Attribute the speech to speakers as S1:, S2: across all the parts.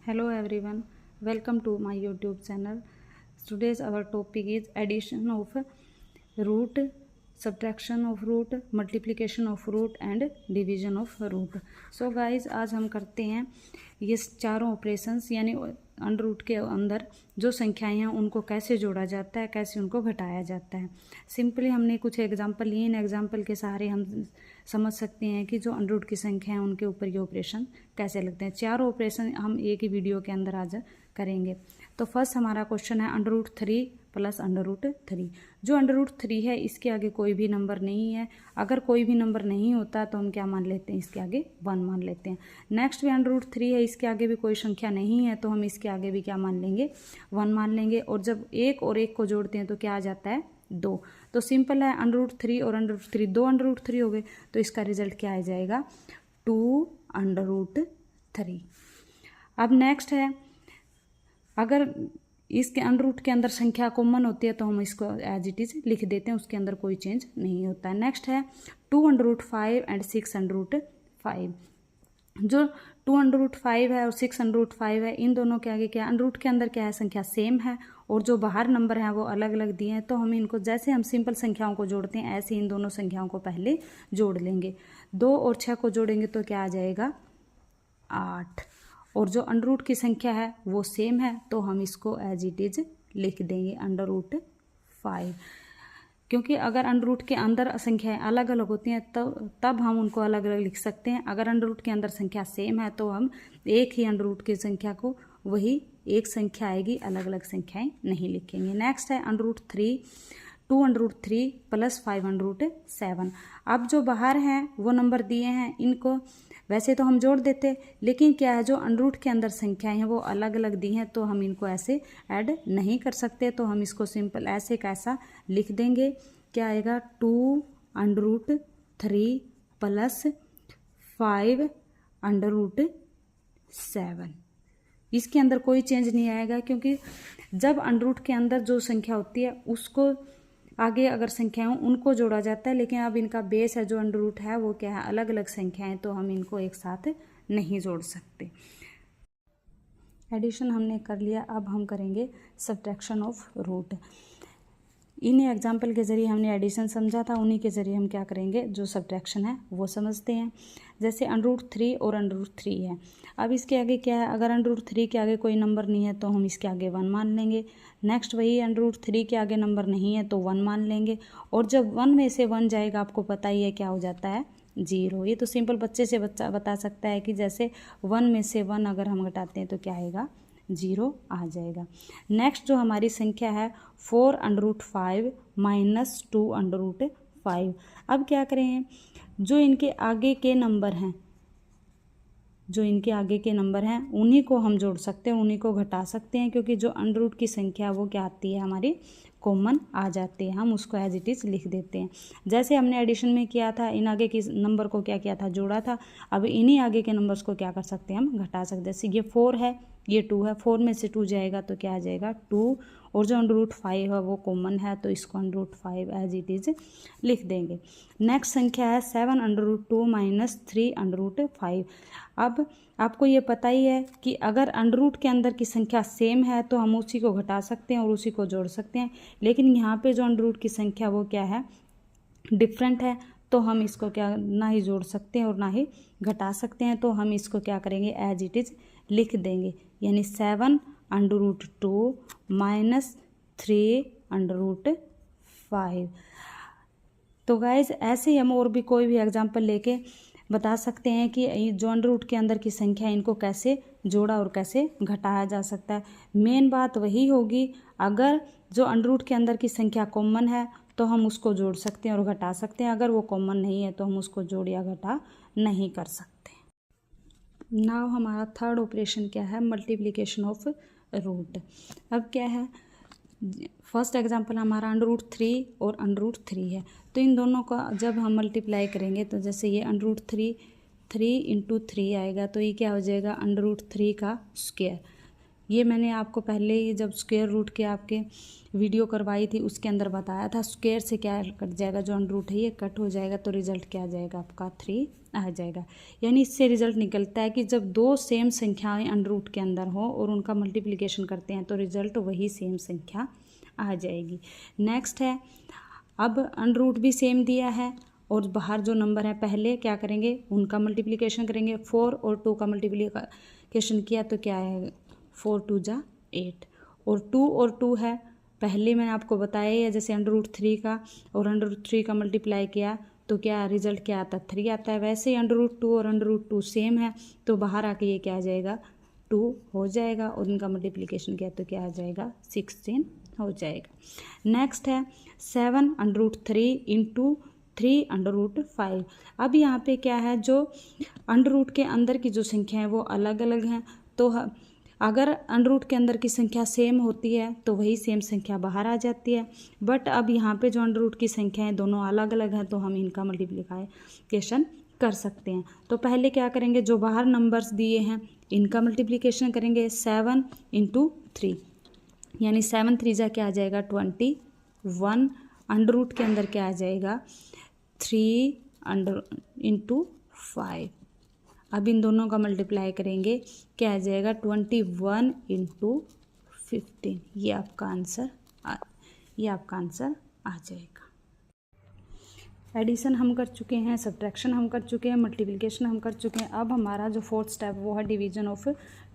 S1: Hello everyone, welcome to my YouTube channel. Today's our topic is addition of root, subtraction of root, multiplication of root and division of root. So guys, आज हम करते हैं ये चारों operations यानी under root के अंदर जो संख्याएं हैं उनको कैसे जोड़ा जाता है, कैसे उनको घटाया जाता है। सिंपली हमने कुछ एग्जांपल लिए, इन एग्जांपल के सहारे हम समझ सकते हैं कि जो अंडर रूट की संख्या है उनके ऊपर ये ऑपरेशन कैसे लगते हैं। चारों ऑपरेशन हम एक ही वीडियो के अंदर आज करेंगे। तो फर्स्ट हमारा क्वेश्चन है under root 3 plus under root 3। जो अंडर रूट 3 है इसके आगे कोई भी नंबर नहीं है। अगर कोई भी नंबर नहीं होता तो हम क्या मान लेते हैं, इसके आगे 1 मान लेते हैं। नेक्स्ट भी अंडर रूट 3 है, इसके आगे भी कोई संख्या नहीं है तो हम इसके आगे भी क्या मान लेंगे, 1 मान लेंगे। और जब एक और एक को जोड़ते हैं तो क्या आ जाता है, 2। तो सिंपल है, अंडर रूट 3 और अंडर रूट 3 दो अंडर रूट 3 हो गए तो इसका रिजल्ट क्या आ जाएगा, 2 अंडर रूट 3। अब नेक्स्ट है, अगर इसके अंडर रूट के अंदर संख्या कॉमन होती है तो हम इसको एज इट इज लिख देते हैं, उसके अंदर कोई चेंज नहीं होता है। नेक्स्ट है 2 under root 5 and 6 under root 5। जो 2 अंडर रूट 5 है और 6 अंडर रूट 5 है, इन दोनों के आगे क्या है, अंडर रूट के अंदर क्या है, संख्या सेम है और जो बाहर नंबर है वो अलग अलग दिए हैं। तो हम इनको जैसे हम सिंपल संख्याओं को जोड़ते हैं ऐसे इन दोनों संख्याओं को पहले जोड़ लेंगे। 2 और 6 को जोड़ेंगे तो क्या आ जाएगा, 8। और जो अंडर रूट की संख्या है वो सेम है तो हम इसको एज इट इज लिख देंगे अंडर रूट 5। क्योंकि अगर अंडर रूट के अंदर संख्याएं अलग अलग होती हैं तब हम उनको अलग अलग लिख सकते हैं। अगर अंडर रूट के अंदर संख्या सेम है तो हम एक ही अंडर रूट की संख्या को वही एक संख्या आएगी, अलग अलग संख्याएं नहीं लिखेंगे। नेक्स्ट है under root 3, 2 under root 3 plus 5 under root 7। अब जो बाहर हैं वो नंबर दिए हैं, इनको वैसे तो हम जोड़ देते, लेकिन क्या है, जो अंडर रूट के अंदर संख्याएं हैं वो अलग अलग दी हैं तो हम इनको ऐसे ऐड नहीं कर सकते। तो हम इसको सिंपल ऐसे कैसा लिख देंगे, क्या आएगा, 2 under root 3 plus 5 under root 7। इसके अंदर कोई चेंज नहीं आएगा क्योंकि जब अंडर रूट के अंदर जो संख्या होती है उसको आगे अगर संख्याएं उनको जोड़ा जाता है, लेकिन अब इनका बेस है जो अंडर रूट है वो क्या है, अलग अलग संख्याएं, तो हम इनको एक साथ नहीं जोड़ सकते। एडिशन हमने कर लिया, अब हम करेंगे सब्ट्रैक्शन ऑफ रूट। इन्हीं एग्जाम्पल के ज़रिए हमने एडिशन समझा था, उन्हीं के ज़रिए हम क्या करेंगे, जो सब्ट्रैक्शन है वो समझते हैं। जैसे अंडर रूट 3 और अंडर रूट 3 है। अब इसके आगे क्या है, अगर अंडर रूट 3 के आगे कोई नंबर नहीं है तो हम इसके आगे 1 मान लेंगे। नेक्स्ट वही अंडर रूट 3 के आगे नंबर नहीं है तो 1 मान लेंगे। और जब 1 में से 1 जाएगा आपको पता ही है क्या हो जाता है, 0। ये तो सिंपल बच्चे से बच्चा बता सकता है कि जैसे 1 में से 1 अगर हम घटाते हैं तो क्या आएगा, 0 आ जाएगा। नेक्स्ट जो हमारी संख्या है 4 under root 5 minus 2 under root 5। अब क्या करें, जो इनके आगे के नंबर हैं, जो इनके आगे के नंबर हैं उन्हीं को हम जोड़ सकते हैं, उन्हीं को घटा सकते हैं, क्योंकि जो अंडर रूट की संख्या वो क्या आती है, हमारी कॉमन आ जाती है। हम उसको एज इट इज लिख देते हैं। जैसे हमने एडिशन में किया था, इन आगे के नंबर को क्या किया था, जोड़ा था। अब इन्हीं आगे के नंबर्स को क्या कर सकते हैं, हम घटा सकते हैं। जैसे ये 4 है, ये 2 है, 4 में से 2 जाएगा तो क्या आ जाएगा, 2। और जो अंडर रूट 5 है वो कॉमन है तो इसको under root 5 as it is लिख देंगे। नेक्स्ट संख्या है 7 under root 2 minus 3 under root 5। अब आपको ये पता ही है कि अगर अंडर रूट के अंदर की संख्या सेम है तो हम उसी को घटा सकते हैं और उसी को जोड़ सकते हैं, लेकिन यहाँ पे जो अंडर रूट की संख्या वो क्या है, डिफरेंट है, तो हम इसको क्या ना ही जोड़ सकते हैं और ना ही घटा सकते हैं। तो हम इसको क्या करेंगे, एज इट इज लिख देंगे, यानी 7 under root 2 minus 3 under root 5। तो गाइज ऐसे ही हम और भी कोई भी एग्जाम्पल लेके बता सकते हैं कि जो अंडर रूट के अंदर की संख्या इनको कैसे जोड़ा और कैसे घटाया जा सकता है। मेन बात वही होगी, अगर जो अंडर रूट के अंदर की संख्या कॉमन है तो हम उसको जोड़ सकते हैं और घटा सकते हैं, अगर वो कॉमन नहीं है तो हम उसको जोड़ या घटा नहीं कर सकते। नाउ हमारा थर्ड ऑपरेशन क्या है, मल्टीप्लिकेशन ऑफ रूट। अब क्या है, फर्स्ट एग्जांपल हमारा अंडर रूट 3 और अंडर रूट 3 है, तो इन दोनों का जब हम मल्टीप्लाई करेंगे तो जैसे ये अंडर रूट 3 इंटू 3 आएगा तो ये क्या हो जाएगा, अंडर रूट 3 का स्क्वायर। ये मैंने आपको पहले ही जब स्क्वायर रूट के आपके वीडियो करवाई थी उसके अंदर बताया था। स्क्वायर से क्या कट जाएगा, जो अंडर रूट है ये कट हो जाएगा, तो रिजल्ट क्या आ जाएगा आपका 3 आ जाएगा। यानी इससे रिजल्ट निकलता है कि जब दो सेम संख्याएं अंडर रूट के अंदर हो और उनका मल्टीप्लिकेशन करते हैं तो रिजल्ट वही सेम संख्या आ जाएगी। नेक्स्ट है, अब अंडर रूट भी सेम दिया है और बाहर जो नंबर है पहले क्या करेंगे, उनका मल्टीप्लिकेशन करेंगे। 4 और 2 का मल्टीप्लिकेशन किया तो क्या है, 4 2 जा 8, और 2 और 2 है, पहले मैंने आपको बताया है जैसे अंडर रूट 3 का और अंडर रूट 3 का मल्टीप्लाई किया तो क्या रिजल्ट क्या आता है, 3 आता है। वैसे ही अंडर रूट 2 और अंडर रूट 2 सेम है तो बाहर आके ये क्या आ जाएगा, 2 हो जाएगा, और इनका मल्टीप्लिकेशन किया तो क्या आ जाएगा, 16 हो जाएगा। नेक्स्ट है 7 under root 3 into 3 under root 5। अब यहाँ पे क्या है, जो अंडर रूट के अंदर की जो संख्या है वो अलग अलग हैं, तो अगर अंडर रूट के अंदर की संख्या सेम होती है तो वही सेम संख्या बाहर आ जाती है। बट अब यहाँ पे जो अंडर रूट की संख्या है दोनों अलग अलग हैं, तो हम इनका मल्टीप्लिकेशन कर सकते हैं। तो पहले क्या करेंगे, जो बाहर नंबर्स दिए हैं इनका मल्टीप्लिकेशन करेंगे 7 इंटू 3, यानी 7 3 जा क्या आ जाएगा 21, अंडर रूट के अंदर क्या आ जाएगा 3 अंडर इंटू 5। अब इन दोनों का मल्टीप्लाई करेंगे क्या आ जाएगा 21 इंटू 15। ये आपका आंसर आ जाएगा। एडिशन हम कर चुके हैं, सब्ट्रैक्शन हम कर चुके हैं, मल्टीप्लिकेशन हम कर चुके हैं। अब हमारा जो फोर्थ स्टेप वो है डिवीजन ऑफ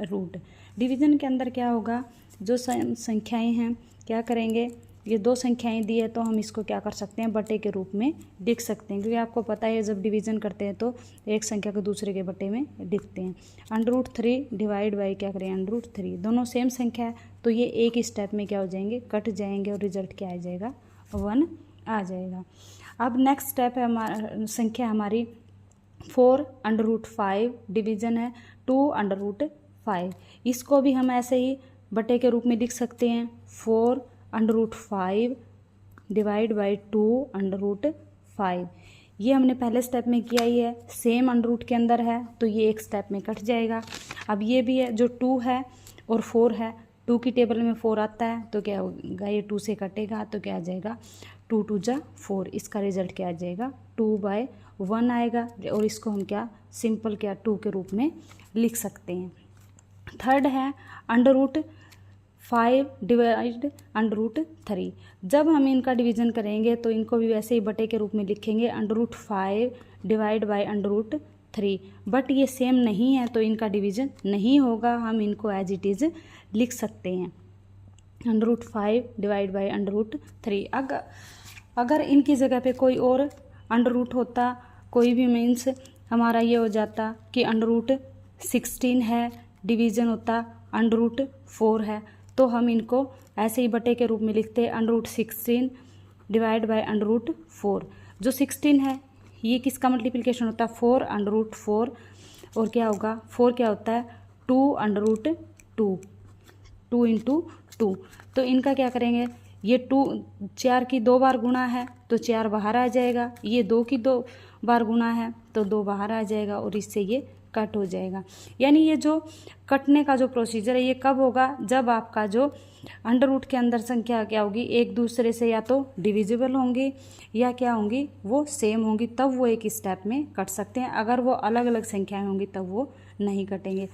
S1: रूट। डिवीजन के अंदर क्या होगा, जो संख्याएं हैं क्या करेंगे, ये दो संख्याएं दी है तो हम इसको क्या कर सकते हैं, बटे के रूप में लिख सकते हैं, क्योंकि आपको पता है जब डिवीजन करते हैं तो एक संख्या को दूसरे के बटे में लिखते हैं। अंडर रूट 3 डिवाइड बाई क्या करें, अंडर रूट 3, दोनों सेम संख्या है तो ये एक ही स्टेप में क्या हो जाएंगे, कट जाएंगे, और रिजल्ट क्या आ जाएगा 1 आ जाएगा। अब नेक्स्ट स्टेप है हमारा, संख्या हमारी 4 अंडर रूट 5, डिवीजन है 2 अंडर रूट 5। इसको भी हम ऐसे ही बटे के रूप में लिख सकते हैं, 4 under root 5 divide by 2 under root 5। ये हमने पहले स्टेप में किया ही है, सेम अंडर रूट के अंदर है तो ये एक स्टेप में कट जाएगा। अब ये भी है, जो 2 है और 4 है, 2 की टेबल में 4 आता है तो क्या होगा, ये 2 से कटेगा तो क्या आ जाएगा 2 2 जा 4। इसका रिजल्ट क्या आ जाएगा 2/1 आएगा, और इसको हम क्या सिंपल क्या 2 के रूप में लिख सकते हैं। थर्ड है under root 5 divide under root 3। जब हम इनका डिवीजन करेंगे तो इनको भी वैसे ही बटे के रूप में लिखेंगे, under root 5 divide by under root 3। But ये सेम नहीं है तो इनका डिवीजन नहीं होगा, हम इनको एज इट इज़ लिख सकते हैं, under root 5 divide by under root 3। अगर इनकी जगह पे कोई और अंडर रूट होता, कोई भी मीन्स हमारा ये हो जाता कि अंडर रूट 16 है, डिवीज़न होता अंडर रूट 4 है, तो हम इनको ऐसे ही बटे के रूप में लिखते हैं, under root 16 divide by under root 4। जो 16 है ये किसका मल्टीप्लिकेशन होता है, 4 अंडर रूट 4, और क्या होगा 4 क्या होता है 2 अंडर रूट 2, 2 इंटू 2। तो इनका क्या करेंगे, ये 2 4 की 2 बार गुणा है तो 4 बाहर आ जाएगा, ये 2 की 2 बार गुणा है तो 2 बाहर आ जाएगा, और इससे ये कट हो जाएगा। यानी ये जो कटने का जो प्रोसीजर है ये कब होगा, जब आपका जो अंडर रूट के अंदर संख्या क्या होगी, एक दूसरे से या तो डिविजिबल होंगी या क्या होंगी, वो सेम होंगी, तब वो एक स्टेप में कट सकते हैं। अगर वो अलग अलग संख्याएं होंगी तब वो नहीं कटेंगे।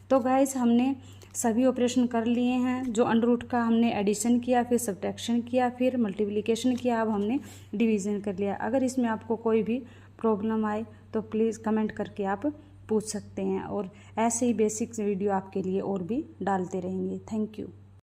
S1: तो गाइस हमने सभी ऑपरेशन कर लिए हैं, जो अंडर रूट का हमने एडिशन किया, फिर सब्ट्रैक्शन किया, फिर मल्टीप्लिकेशन किया, अब हमने डिवीज़न कर लिया। अगर इसमें आपको कोई भी प्रॉब्लम आए तो प्लीज़ कमेंट करके आप पूछ सकते हैं, और ऐसे ही बेसिक्स वीडियो आपके लिए और भी डालते रहेंगे। Thank you.